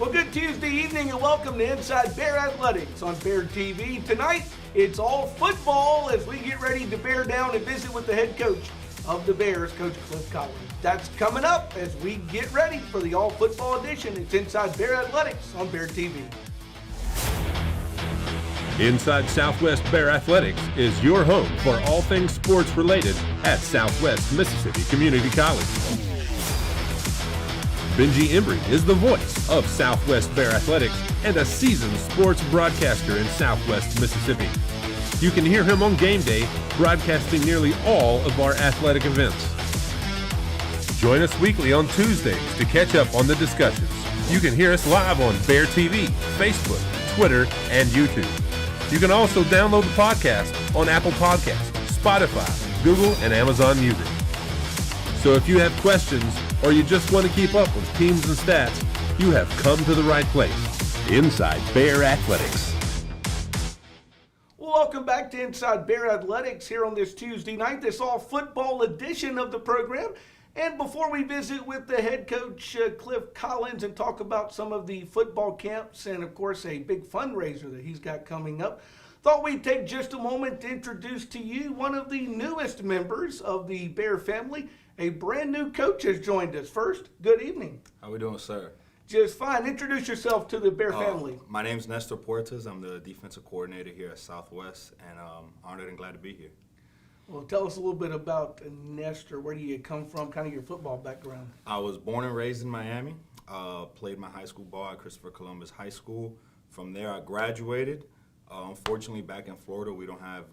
Well, good Tuesday evening and welcome to Inside Bear Athletics on Bear TV. Tonight, it's all football as we get ready to bear down and visit with the head coach of the Bears, Coach Cliff Collins. That's coming up as we get ready for the all football edition. It's Inside Bear Athletics on Bear TV. Inside Southwest Bear Athletics is your home for all things sports related at Southwest Mississippi Community College. Benji Embry is the voice of Southwest Bear Athletics and a seasoned sports broadcaster in Southwest Mississippi. You can hear him on game day broadcasting nearly all of our athletic events. Join us weekly on Tuesdays to catch up on the discussions. You can hear us live on Bear TV, Facebook, Twitter, and YouTube. You can also download the podcast on Apple Podcasts, Spotify, Google, and Amazon Music. So if you have questions or you just want to keep up with teams and stats, you have come to the right place. Inside Bear Athletics. Welcome back to Inside Bear Athletics here on this Tuesday night, this all football edition of the program. And before we visit with the head coach, Cliff Collins, and talk about some of the football camps and, of course, a big fundraiser that he's got coming up, thought we'd take just a moment to introduce to you one of the newest members of the Bear family. A brand new coach has joined us. First, good evening. How we doing, sir? Just fine. Introduce yourself to the Bear family. My name's Nestor Portes. I'm the defensive coordinator here at Southwest, and honored and glad to be here. Well, tell us a little bit about Nestor. Where do you come from, kind of your football background? I was born and raised in Miami. Played my high school ball at Christopher Columbus High School. From there, I graduated. Unfortunately, back in Florida, we don't have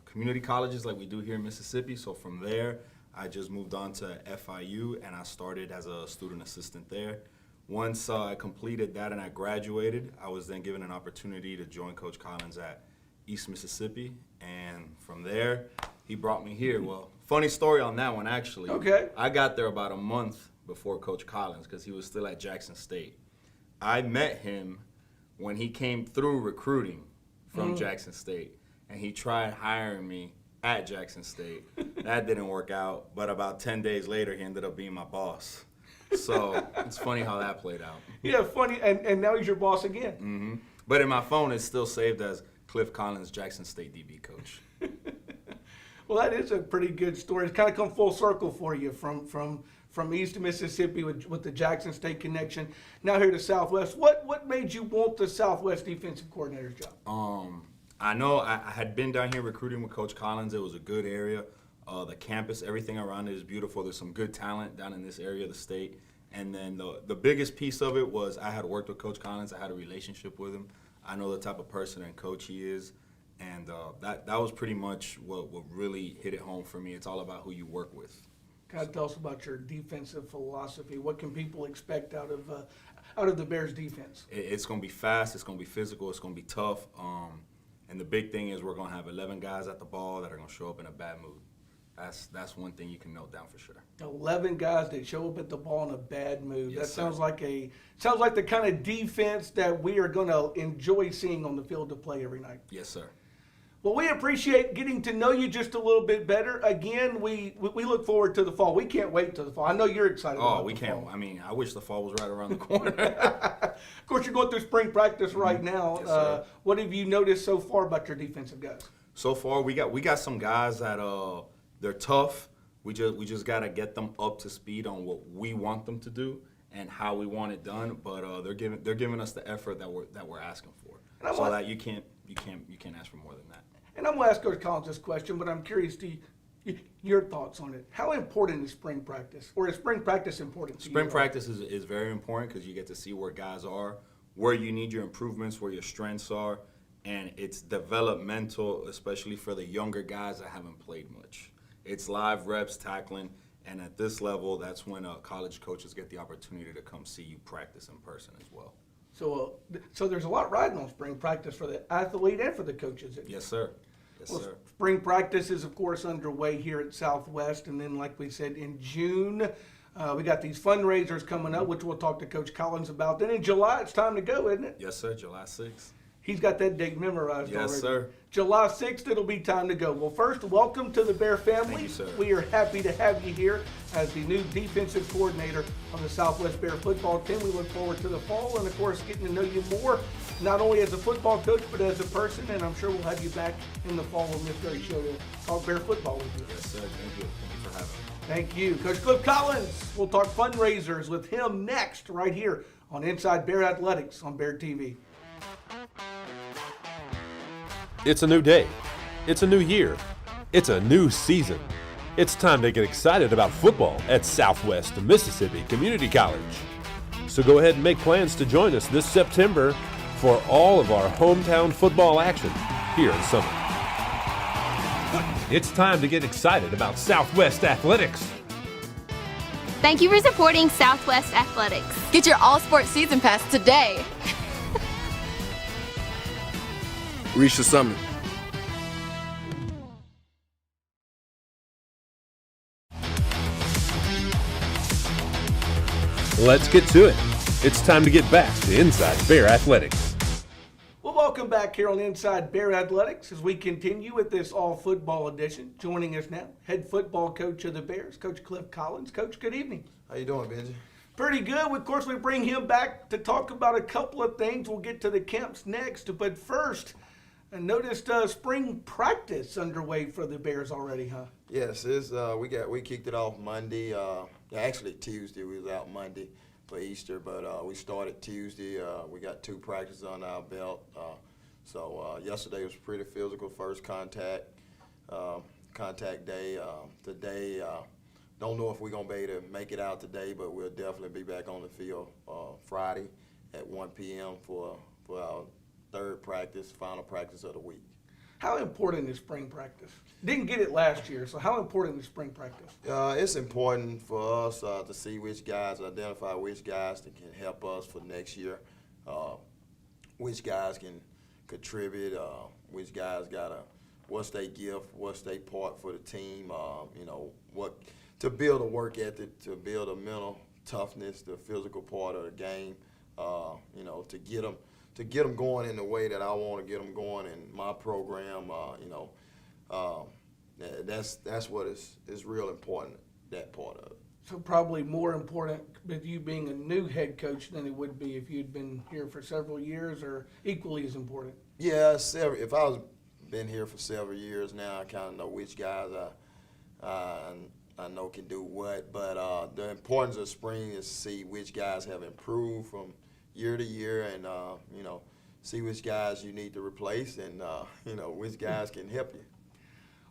community colleges like we do here in Mississippi. So from there, I just moved on to FIU, and I started as a student assistant there. Once I completed that and I graduated, I was then given an opportunity to join Coach Collins at East Mississippi, and from there, he brought me here. Well, funny story on that one, actually. Okay. I got there about a month before Coach Collins because he was still at Jackson State. I met him when he came through recruiting from Jackson State, and he tried hiring me at Jackson State. That didn't work out, but about 10 days later, he ended up being my boss. So it's funny how that played out. Yeah, funny, and now he's your boss again. Mm-hmm. But in my phone, it's still saved as Cliff Collins, Jackson State DB coach. Well, that is a pretty good story. It's kind of come full circle for you from East Mississippi with the Jackson State connection. Now here to Southwest. What made you want the Southwest defensive coordinator's job? I know I had been down here recruiting with Coach Collins. It was a good area. The campus, everything around it is beautiful. There's some good talent down in this area of the state. And then the biggest piece of it was I had worked with Coach Collins. I had a relationship with him. I know the type of person and coach he is. And that was pretty much what really hit it home for me. It's all about who you work with. Kind of tell us about your defensive philosophy. What can people expect out of the Bears defense? It's going to be fast. It's going to be physical. It's going to be tough. And the big thing is we're going to have 11 guys at the ball that are going to show up in a bad mood. That's one thing you can note down for sure. 11 guys that show up at the ball in a bad mood. Yes, that sounds sir. sounds like the kind of defense that we are going to enjoy seeing on the field to play every night. Yes, sir. Well, we appreciate getting to know you just a little bit better. Again, we look forward to the fall. We can't wait to the fall. I know you're excited about the fall. Oh, we can't. I mean, I wish the fall was right around the corner. Of course, you're going through spring practice right now. Yes, sir. What have you noticed so far about your defensive guys? So far, we got some guys that they're tough. We just got to get them up to speed on what we want them to do and how we want it done. But they're giving us the effort that we're asking for. So that you can't ask for more than that. And I'm going to ask Coach Collins this question, but I'm curious to your thoughts on it. How important is spring practice? Or is spring practice important to you? Spring practice is very important because you get to see where guys are, where you need your improvements, where your strengths are, and it's developmental, especially for the younger guys that haven't played much. It's live reps, tackling, and at this level, that's when college coaches get the opportunity to come see you practice in person as well. So there's a lot riding on spring practice for the athlete and for the coaches. Yes, sir. Yes, sir. Spring practice is, of course, underway here at Southwest, and then, like we said, in June, we got these fundraisers coming up, which we'll talk to Coach Collins about. Then in July, it's time to go, isn't it? Yes, sir. July 6th. He's got that date memorized already. Yes, sir. July 6th, it'll be time to go. Well, first, welcome to the Bear family. Thank you, sir. We are happy to have you here as the new defensive coordinator of the Southwest Bear football team. We look forward to the fall and, of course, getting to know you more, not only as a football coach, but as a person. And I'm sure we'll have you back in the fall on this very show to talk Bear football with you. Yes, sir. Thank you. Thank you for having me. Thank you. Coach Cliff Collins, we'll talk fundraisers with him next right here on Inside Bear Athletics on Bear TV. It's a new day. It's a new year. It's a new season. It's time to get excited about football at Southwest Mississippi Community College. So go ahead and make plans to join us this September for all of our hometown football action here in summer. It's time to get excited about Southwest Athletics. Thank you for supporting Southwest Athletics. Get your all-sport season pass today. Reach the summit. Let's get to it. It's time to get back to Inside Bear Athletics. Well, welcome back here on Inside Bear Athletics as we continue with this all-football edition. Joining us now, head football coach of the Bears, Coach Cliff Collins. Coach, good evening. How you doing, Benji? Pretty good. Of course, we bring him back to talk about a couple of things. We'll get to the camps next. But first, I noticed spring practice underway for the Bears already, huh? Yes, it's we kicked it off Monday. Actually Tuesday. We was out Monday for Easter, but we started Tuesday. We got 2 practices on our belt. So yesterday was pretty physical. First contact day. Today, don't know if we're gonna be able to make it out today, but we'll definitely be back on the field Friday at 1 p.m. for our third practice, final practice of the week. How important is spring practice? Didn't get it last year, so how important is spring practice? It's important for us to see which guys, identify which guys that can help us for next year, which guys can contribute, which guys what's their gift, what's their part for the team, what to build a work ethic, to build a mental toughness, the physical part of the game, to get them going in the way that I want to get them going in my program. That's what is real important, that part of it. So probably more important with you being a new head coach than it would be if you'd been here for several years, or equally as important? Yeah, if I was been here for several years now, I kind of know which guys I know can do what. But the importance of spring is to see which guys have improved from year to year, and see which guys you need to replace, and which guys can help you.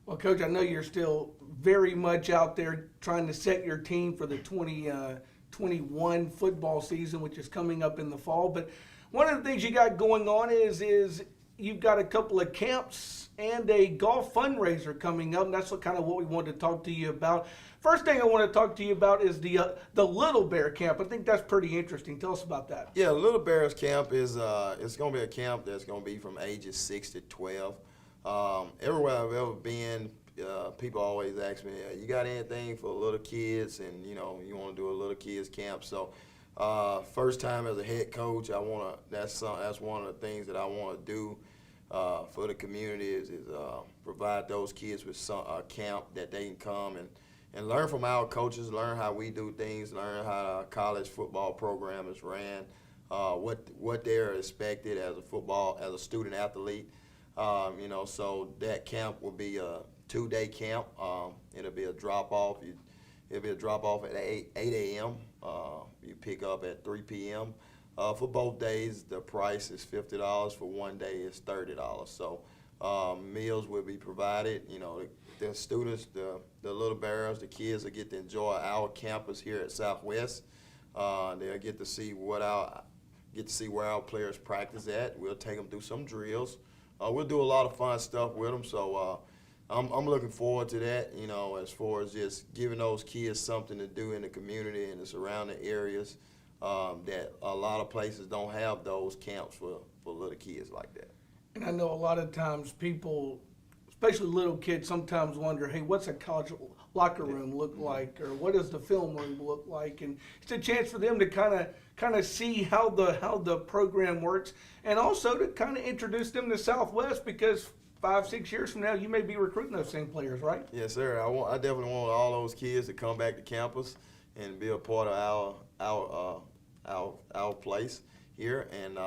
Well, Coach, I know you're still very much out there trying to set your team for the 2021 football season, which is coming up in the fall. But one of the things you got going on is you've got a couple of camps and a golf fundraiser coming up, and that's what we wanted to talk to you about. First thing I want to talk to you about is the Little Bear Camp. I think that's pretty interesting. Tell us about that. Yeah, Little Bears Camp is it's going to be a camp that's going to be from ages 6 to 12. Everywhere I've ever been, people always ask me, you got anything for little kids? And you want to do a little kids camp. So first time as a head coach, that's one of the things that I want to do for the community is provide those kids with a camp that they can come and learn from our coaches, learn how we do things, learn how our college football program is ran, what they're expected as a student athlete. So that camp will be a 2-day camp. It'll be a drop-off. It'll be a drop-off at 8 a.m. You pick up at 3 p.m. For both days, the price is $50. For one day, it's $30. So meals will be provided. The students, the little bears, the kids will get to enjoy our campus here at Southwest. They'll get to see where our players practice at. We'll take them through some drills. We'll do a lot of fun stuff with them. So I'm looking forward to that. As far as just giving those kids something to do in the community and the surrounding areas, that a lot of places don't have those camps for little kids like that. And I know a lot of times people, especially little kids, sometimes wonder, hey, what's a college locker room look like, or what does the film room look like? And it's a chance for them to kind of see how the program works, and also to kind of introduce them to Southwest, because 5, 6 years from now, you may be recruiting those same players, right? Yes, sir. I definitely want all those kids to come back to campus and be a part of our place here. And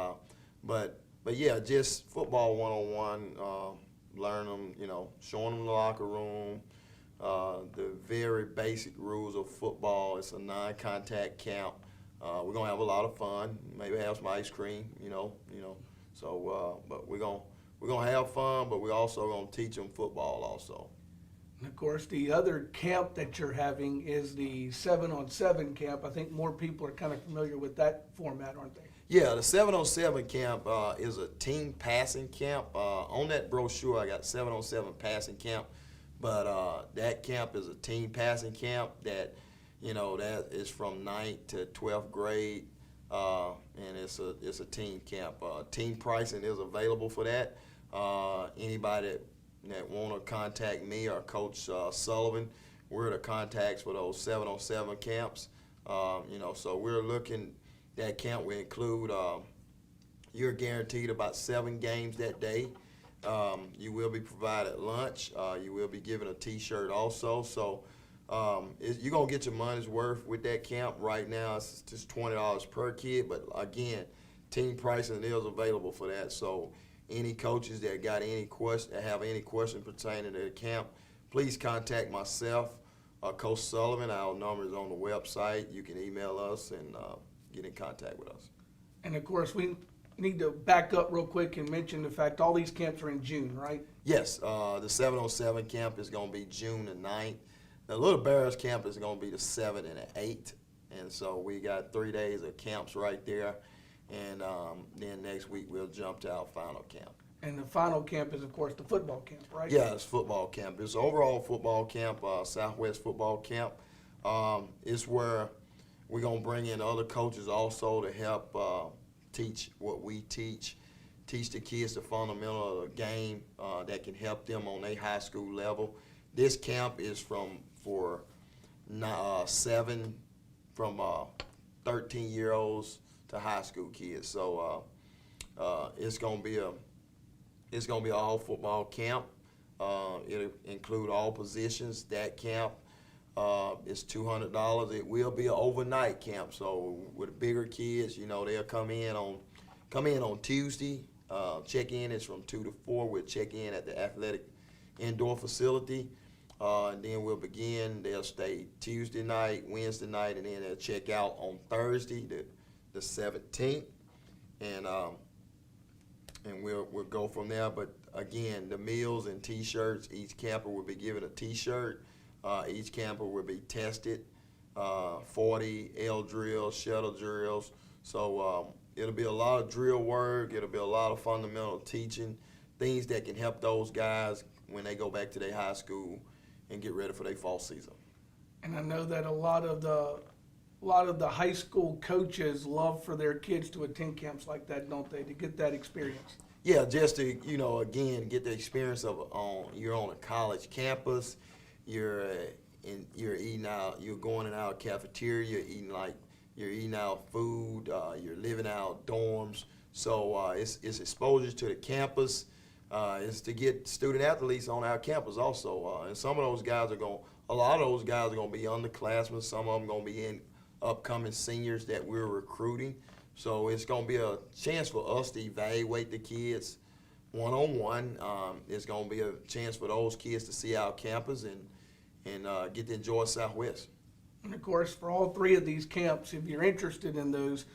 but yeah, just football 1-on-1. Learn them, showing them the locker room, the very basic rules of football. It's a non-contact camp. We're gonna have a lot of fun. Maybe have some ice cream, So, but we're gonna have fun, but we're also gonna teach them football also. And of course, the other camp that you're having is the 7-on-7 camp. I think more people are kind of familiar with that format, aren't they? Yeah, the 7-on-7 camp is a team passing camp. On that brochure, I got 7-on-7 passing camp, but that camp is a team passing camp that, that is from 9th to 12th grade, and it's a team camp. Team pricing is available for that. Anybody that want to contact me or Coach Sullivan, we're the contacts for those 7-on-7 camps. So we're looking. That camp will include, you're guaranteed about 7 games that day. You will be provided lunch. You will be given a T-shirt also. So you're going to get your money's worth with that camp. Right now, it's just $20 per kid. But, again, team pricing is available for that. So any coaches that got any question, that have any question pertaining to the camp, please contact myself, Coach Sullivan. Our number is on the website. You can email us and get in contact with us. And of course, we need to back up real quick and mention the fact all these camps are in June, right? Yes, the 7-on-7 camp is going to be June the 9th. The Little Bears camp is going to be the 7th and the 8th. And so we got 3 days of camps right there. And then next week we'll jump to our final camp. And the final camp is, of course, the football camp, right? Yeah, it's football camp. It's overall football camp, Southwest football camp. It's where we're going to bring in other coaches also to help teach what we teach the kids the fundamental of the game that can help them on their high school level. This camp is from 13-year-olds to high school kids. So it's going to be a all football camp. It'll include all positions. That camp is $200. It will be an overnight camp. So with bigger kids, they'll come in on Tuesday. Check-in is from 2 to 4. We'll check in at the athletic indoor facility. And then we'll begin. They'll stay Tuesday night, Wednesday night, and then they'll check out on Thursday, the 17th. And we'll go from there. But again, the meals and T-shirts, each camper will be given a T-shirt. Each camper will be tested, 40 L drills, shuttle drills. So it'll be a lot of drill work. It'll be a lot of fundamental teaching, things that can help those guys when they go back to their high school and get ready for their fall season. And I know that a lot of the high school coaches love for their kids to attend camps like that, don't they, to get that experience? Yeah, just to, again, get the experience of you're on a college campus. You're eating out. You're going in our cafeteria. You're eating out food. You're living out dorms. So it's exposure to the campus. It's to get student athletes on our campus also. And some of those guys a lot of those guys are going to be underclassmen. Some of them going to be in upcoming seniors that we're recruiting. So it's going to be a chance for us to evaluate the kids one-on-one. It's going to be a chance for those kids to see our campus and get to enjoy Southwest. And of course, for all 3 of these camps, if you're interested in those,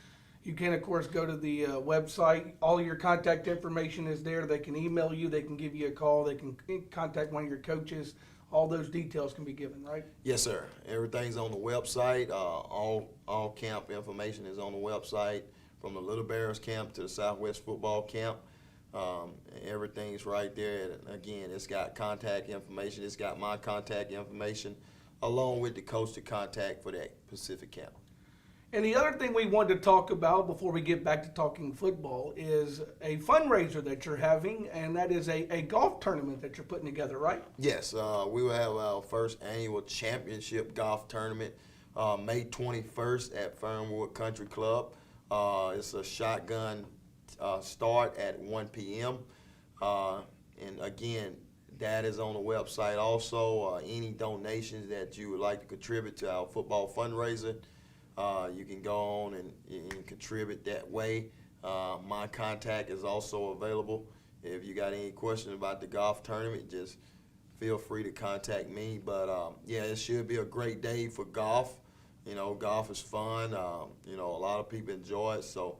you can, of course, go to the website. All your contact information is there. They can email you. They can give you a call. They can contact one of your coaches. All those details can be given, right? Yes, sir. Everything's on the website. All camp information is on the website, from the Little Bears camp to the Southwest football camp. Everything's right there. And again, it's got contact information. It's got my contact information, along with the coach to contact for that Pacific camp. And the other thing we wanted to talk about before we get back to talking football is a fundraiser that you're having, and that is a golf tournament that you're putting together, right? Yes, we will have our first annual championship golf tournament May 21st at Fernwood Country Club. It's a shotgun start at 1 p.m. and again, that is on the website also. Any donations that you would like to contribute to our football fundraiser, you can go on and contribute that way. My contact is also available. If you got any questions about the golf tournament, just feel free to contact me. But yeah, it should be a great day for golf. You know, golf is fun. You know, a lot of people enjoy it. So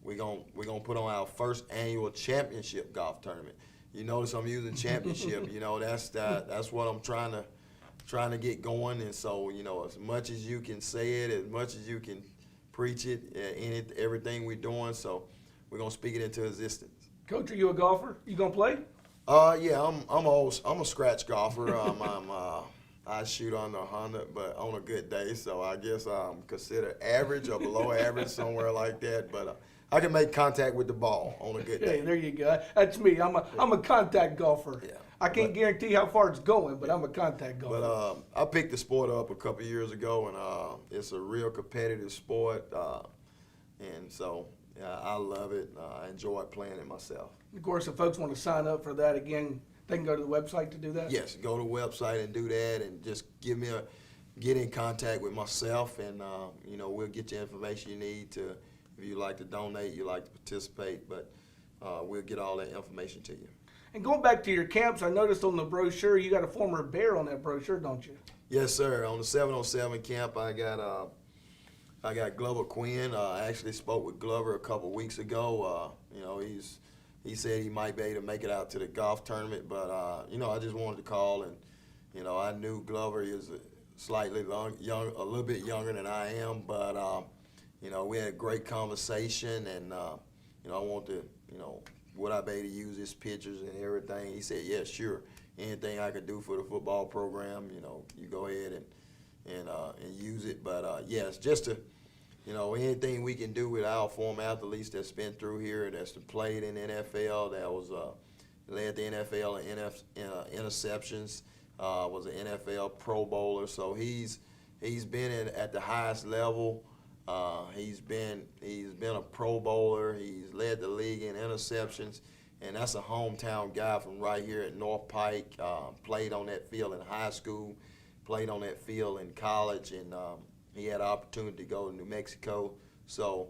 we're gonna put on our first annual championship golf tournament. You notice I'm using championship. You know, that's what I'm trying to get going. And so, you know, as much as you can say it, as much as you can preach it, everything we're doing. So we're gonna speak it into existence. Coach, are you a golfer? You gonna play? Yeah, I'm a scratch golfer. I shoot under 100, but on a good day. So I guess I'm considered average or below average, somewhere like that. But I can make contact with the ball on a good day. Hey, there you go. That's me. I'm a contact golfer. Yeah. I can't guarantee how far it's going, but I'm a contact golfer. But I picked the sport up a couple years ago, and it's a real competitive sport, and so I love it. I enjoy playing it myself. Of course, if folks want to sign up for that, again, they can go to the website to do that? Yes, go to the website and do that, and just get in contact with myself, and you know, we'll get you information you need to, if you like to donate, you like to participate, but we'll get all that information to you. And going back to your camps, I noticed on the brochure you got a former Bear on that brochure, don't you? Yes, sir. On the 707 camp, I got Glover Quinn. I actually spoke with Glover a couple weeks ago. You know, he said he might be able to make it out to the golf tournament, but you know, I just wanted to call, and you know, I knew Glover is slightly a little bit younger than I am, but you know, we had a great conversation, and you know, I want to, you know, would I be able to use his pictures and everything? He said, yeah, sure. Anything I could do for the football program, you know, you go ahead and use it. But yes, just to, you know, anything we can do with our former athletes that's been through here, that's played in the NFL, that was led the NFL in interceptions, was an NFL Pro Bowler. So he's been at the highest level. He's been a Pro Bowler. He's led the league in interceptions, and that's a hometown guy from right here at North Pike. Played on that field in high school, played on that field in college, and he had an opportunity to go to New Mexico. So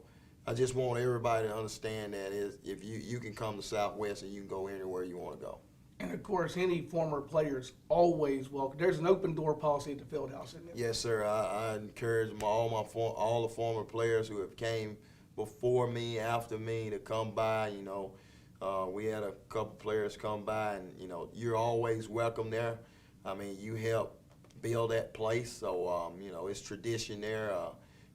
I just want everybody to understand that if you can come to Southwest and you can go anywhere you want to go. And of course, any former players always welcome. There's an open door policy at the field house, isn't there? Yes, sir. I encourage all the former players who have came before me, after me, to come by. You know, we had a couple players come by, and you know, you're always welcome there. I mean, you help build that place, so you know, it's tradition there.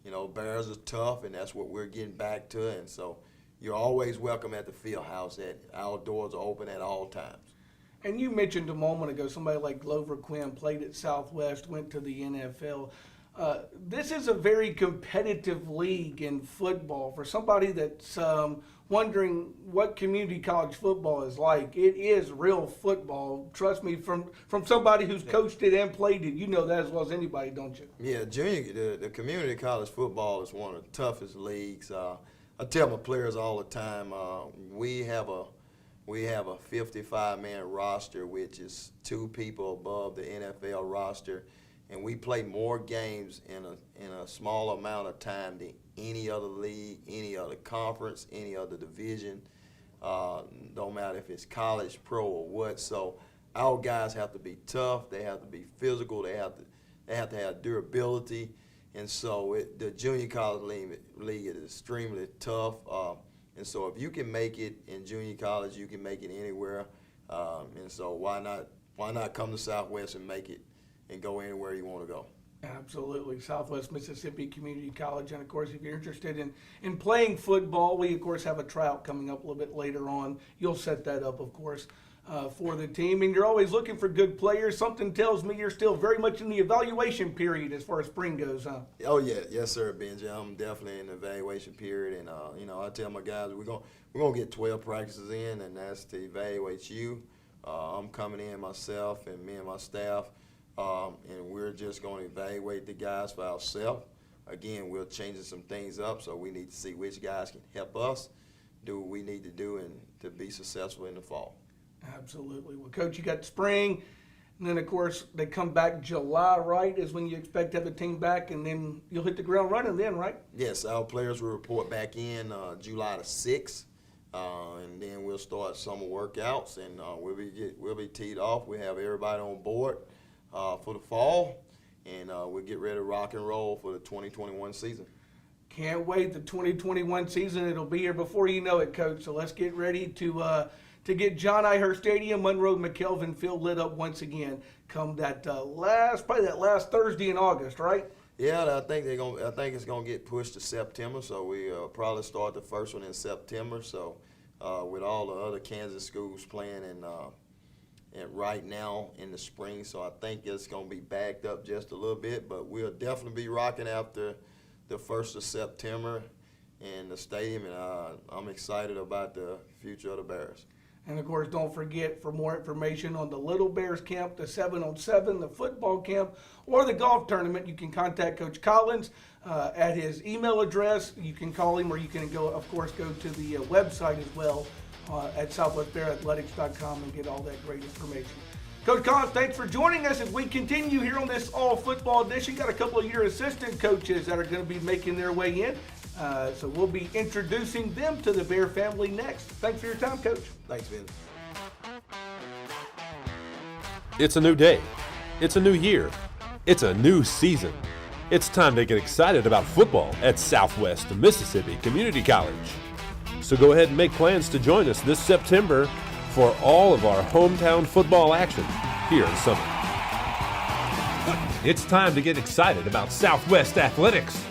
You know, Bears are tough, and that's what we're getting back to. And so, you're always welcome at the field house. Our doors are open at all times. And you mentioned a moment ago somebody like Glover Quinn played at Southwest, went to the NFL. This is a very competitive league in football. For somebody that's wondering what community college football is like, it is real football. Trust me, from somebody who's coached it and played it, you know that as well as anybody, don't you? Yeah, the community college football is one of the toughest leagues. I tell my players all the time, we have a 55-man roster, which is 2 people above the NFL roster, and we play more games in a small amount of time than any other league, any other conference, any other division. Don't matter if it's college, pro, or what. So our guys have to be tough. They have to be physical. They have to have durability, and so the junior college league is extremely tough. And so if you can make it in junior college, you can make it anywhere. And so why not come to Southwest and make it and go anywhere you want to go? Absolutely. Southwest Mississippi Community College. And, of course, if you're interested in playing football, we, of course, have a tryout coming up a little bit later on. You'll set that up, of course, for the team. And you're always looking for good players. Something tells me you're still very much in the evaluation period as far as spring goes, huh? Oh, yeah. Yes, sir, Benji. I'm definitely in the evaluation period. And, you know, I tell my guys we're gonna get 12 practices in, and that's to evaluate you. I'm coming in myself and me and my staff. And we're just going to evaluate the guys for ourselves. Again, we're changing some things up, so we need to see which guys can help us do what we need to do and to be successful in the fall. Absolutely. Well, Coach, you got spring, and then, of course, they come back July, right, is when you expect to have the team back, and then you'll hit the ground running then, right? Yes, our players will report back in July the 6th, and then we'll start summer workouts, and we'll be teed off. We have everybody on board for the fall, and we'll get ready to rock and roll for the 2021 season. Can't wait. The 2021 season, it'll be here before you know it, Coach. So let's get ready to get John Iher Stadium, Monroe McKelvin Field lit up once again come that last Thursday in August, right? Yeah, I think it's gonna get pushed to September. So we probably start the first one in September. So with all the other Kansas schools playing and right now in the spring, so I think it's gonna be backed up just a little bit. But we'll definitely be rocking after the 1st of September in the stadium, and I'm excited about the future of the Bears. And, of course, don't forget, for more information on the Little Bears camp, the 7-on-7, the football camp, or the golf tournament, you can contact Coach Collins at his email address. You can call him, or you can go to the website as well at southwestbearathletics.com and get all that great information. Coach Collins, thanks for joining us as we continue here on this all-football edition. Got a couple of your assistant coaches that are going to be making their way in. So we'll be introducing them to the Bear family next. Thanks for your time, Coach. Thanks, Vin. It's a new day. It's a new year. It's a new season. It's time to get excited about football at Southwest Mississippi Community College. So go ahead and make plans to join us this September for all of our hometown football action here in summer. It's time to get excited about Southwest Athletics.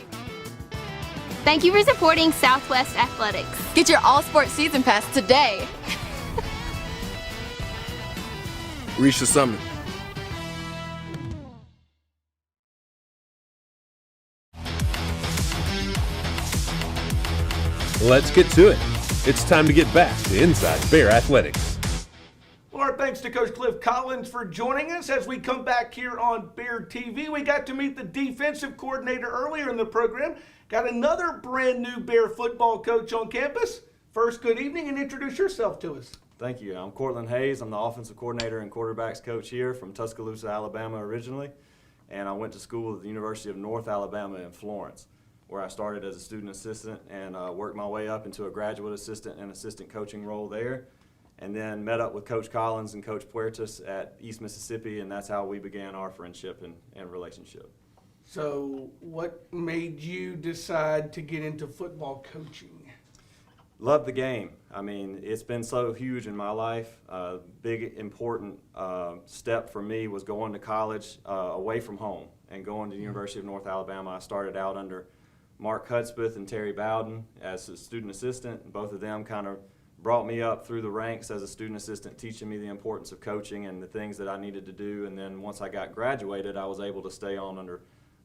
Thank you for supporting Southwest Athletics. Get your all-sport season pass today. Reach the summit. Let's get to it. It's time to get back to Inside Bear Athletics. Well, our thanks to Coach Cliff Collins for joining us as we come back here on Bear TV. We got to meet the defensive coordinator earlier in the program. Got another brand new Bear football coach on campus. First, good evening, and introduce yourself to us. Thank you. I'm Cortland Hayes. I'm the offensive coordinator and quarterbacks coach here from Tuscaloosa, Alabama originally. And I went to school at the University of North Alabama in Florence, where I started as a student assistant and worked my way up into a graduate assistant and assistant coaching role there. And then met up with Coach Collins and Coach Puertas at East Mississippi, and that's how we began our friendship and relationship. So what made you decide to get into football coaching? Love the game. I mean, it's been so huge in my life. Big, important step for me was going to college away from home and going to the University of North Alabama. I started out under Mark Hudspeth and Terry Bowden as a student assistant. Both of them kind of brought me up through the ranks as a student assistant, teaching me the importance of coaching and the things that I needed to do. And then once I got graduated, I was able to stay on under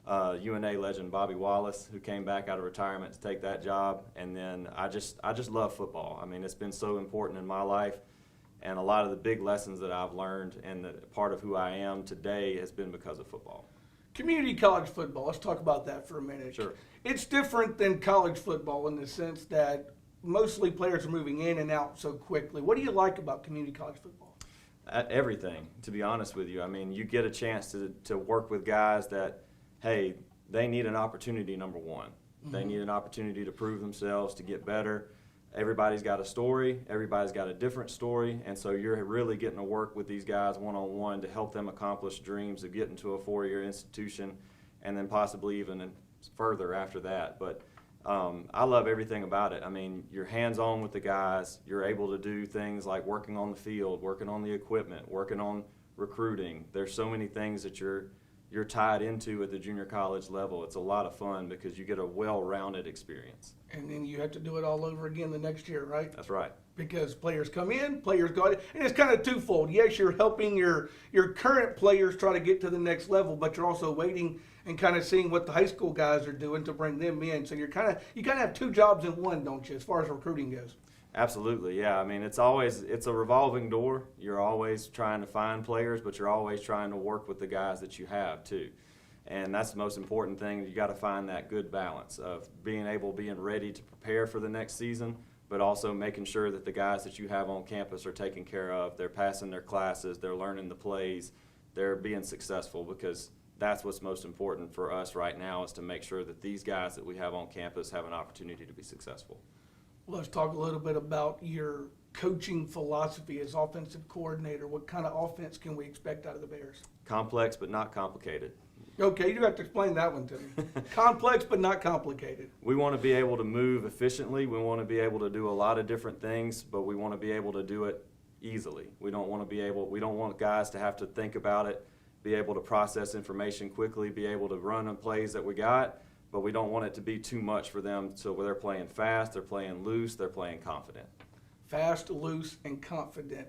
UNA legend Bobby Wallace, who came back out of retirement to take that job. And then I just love football. I mean, it's been so important in my life, and a lot of the big lessons that I've learned and that part of who I am today has been because of football. Community college football, let's talk about that for a minute. Sure. It's different than college football in the sense that mostly players are moving in and out so quickly. What do you like about community college football? Everything, to be honest with you. I mean, you get a chance to work with guys that, hey, they need an opportunity, number one. Mm-hmm. They need an opportunity to prove themselves, to get better. Everybody's got a story. Everybody's got a different story. And so you're really getting to work with these guys one-on-one to help them accomplish dreams of getting to a four-year institution and then possibly even further after that. But I love everything about it. I mean, you're hands-on with the guys. You're able to do things like working on the field, working on the equipment, working on recruiting. There's so many things that you're tied into at the junior college level. It's a lot of fun because you get a well-rounded experience. And then you have to do it all over again the next year, right? That's right. Because players come in, players go out, and it's kind of twofold. Yes, you're helping your current players try to get to the next level, but you're also waiting and kind of seeing what the high school guys are doing to bring them in. So you kind of have two jobs in one, don't you, as far as recruiting goes? Absolutely, yeah. I mean, it's a revolving door. You're always trying to find players, but you're always trying to work with the guys that you have too. And that's the most important thing. You got to find that good balance of being ready to prepare for the next season, but also making sure that the guys that you have on campus are taken care of. They're passing their classes, they're learning the plays, they're being successful, because that's what's most important for us right now, is to make sure that these guys that we have on campus have an opportunity to be successful. Let's talk a little bit about your coaching philosophy as offensive coordinator. What kind of offense can we expect out of the Bears? Complex but not complicated. Okay, you have to explain that one to me. Complex but not complicated. We want to be able to move efficiently. We want to be able to do a lot of different things, but we want to be able to do it easily. We don't want guys to have to think about it, be able to process information quickly, be able to run the plays that we got, but we don't want it to be too much for them, so they're playing fast, they're playing loose, they're playing confident. Fast, loose, and confident.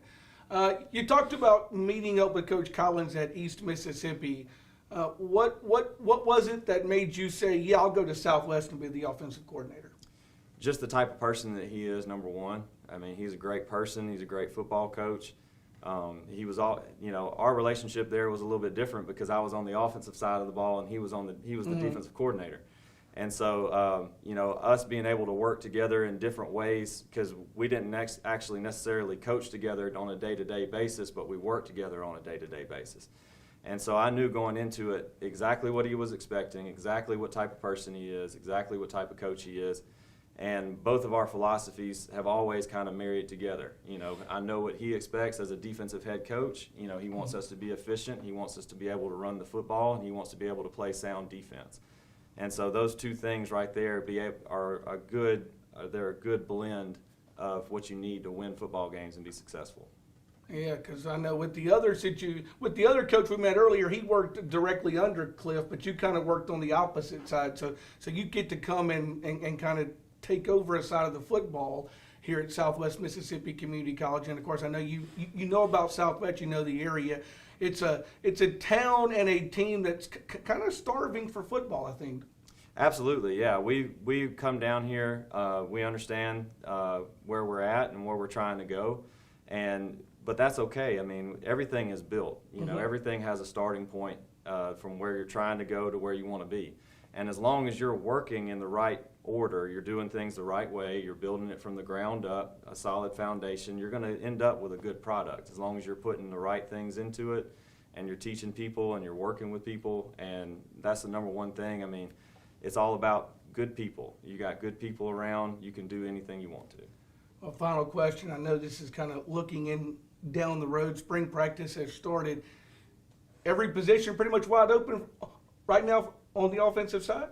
You talked about meeting up with Coach Collins at East Mississippi. What was it that made you say, yeah, I'll go to Southwest and be the offensive coordinator? Just the type of person that he is, number one. I mean, he's a great person. He's a great football coach. He was all, our relationship there was a little bit different because I was on the offensive side of the ball and he was the defensive coordinator. And so, us being able to work together in different ways, because we didn't actually necessarily coach together on a day-to-day basis, but we worked together on a day-to-day basis. And so I knew going into it exactly what he was expecting, exactly what type of person he is, exactly what type of coach he is. And both of our philosophies have always kind of married together. I know what he expects as a defensive head coach. He wants us to be efficient. He wants us to be able to run the football, and he wants to be able to play sound defense. And so those two things right there are a good blend of what you need to win football games and be successful. Yeah, because I know with the other coach we met earlier, he worked directly under Cliff, but you kind of worked on the opposite side. So you get to come in and kind of take over a side of the football here at Southwest Mississippi Community College. And of course, I know you know about Southwest, you know the area. It's a town and a team that's kind of starving for football, I think. Absolutely, yeah. We come down here. We understand where we're at and where we're trying to go, but that's okay. I mean, everything is built. Everything has a starting point from where you're trying to go to where you want to be. And as long as you're working in the right order, you're doing things the right way, you're building it from the ground up, a solid foundation, you're going to end up with a good product as long as you're putting the right things into it and you're teaching people and you're working with people. And that's the number one thing. I mean, it's all about good people. You got good people around, you can do anything you want to. Well, final question. I know this is kind of looking down the road. Spring practice has started. Every position pretty much wide open right now on the offensive side?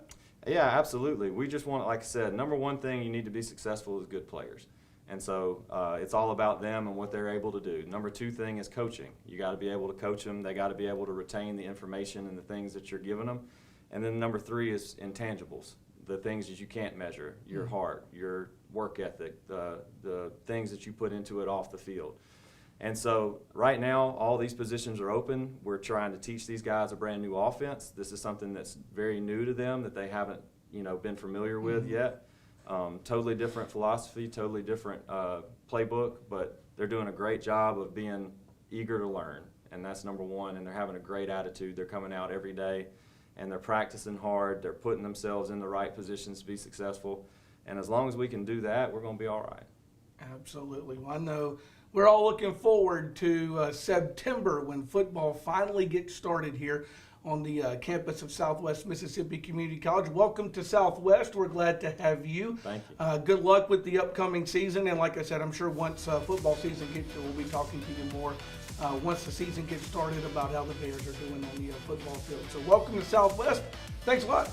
Yeah, absolutely. We just want, like I said, number one thing you need to be successful is good players. And so it's all about them and what they're able to do. Number two thing is coaching. You got to be able to coach them. They got to be able to retain the information and the things that you're giving them. And then number three is intangibles, the things that you can't measure, your heart, your work ethic, the things that you put into it off the field. And so right now, all these positions are open. We're trying to teach these guys a brand new offense. This is something that's very new to them that they haven't, been familiar with yet. Totally different philosophy, totally different playbook, but they're doing a great job of being eager to learn, and that's number one. And they're having a great attitude. They're coming out every day, and they're practicing hard. They're putting themselves in the right positions to be successful. And as long as we can do that, we're going to be all right. Absolutely. Well, I know we're all looking forward to September when football finally gets started here on the campus of Southwest Mississippi Community College. Welcome to Southwest. We're glad to have you. Thank you. Good luck with the upcoming season. And like I said, I'm sure once football season gets here, we'll be talking to you more once the season gets started about how the Bears are doing on the football field. So welcome to Southwest. Thanks a lot.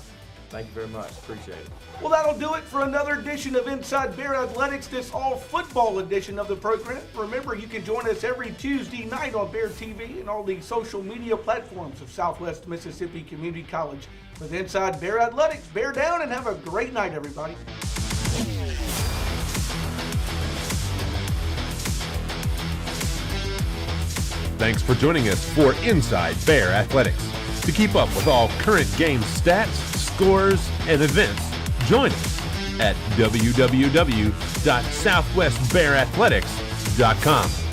Thank you very much. Appreciate it. Well, that'll do it for another edition of Inside Bear Athletics, this all-football edition of the program. Remember, you can join us every Tuesday night on Bear TV and all the social media platforms of Southwest Mississippi Community College with Inside Bear Athletics. Bear down and have a great night, everybody. Thanks for joining us for Inside Bear Athletics. To keep up with all current game stats, scores, and events, join us at www.southwestbearathletics.com.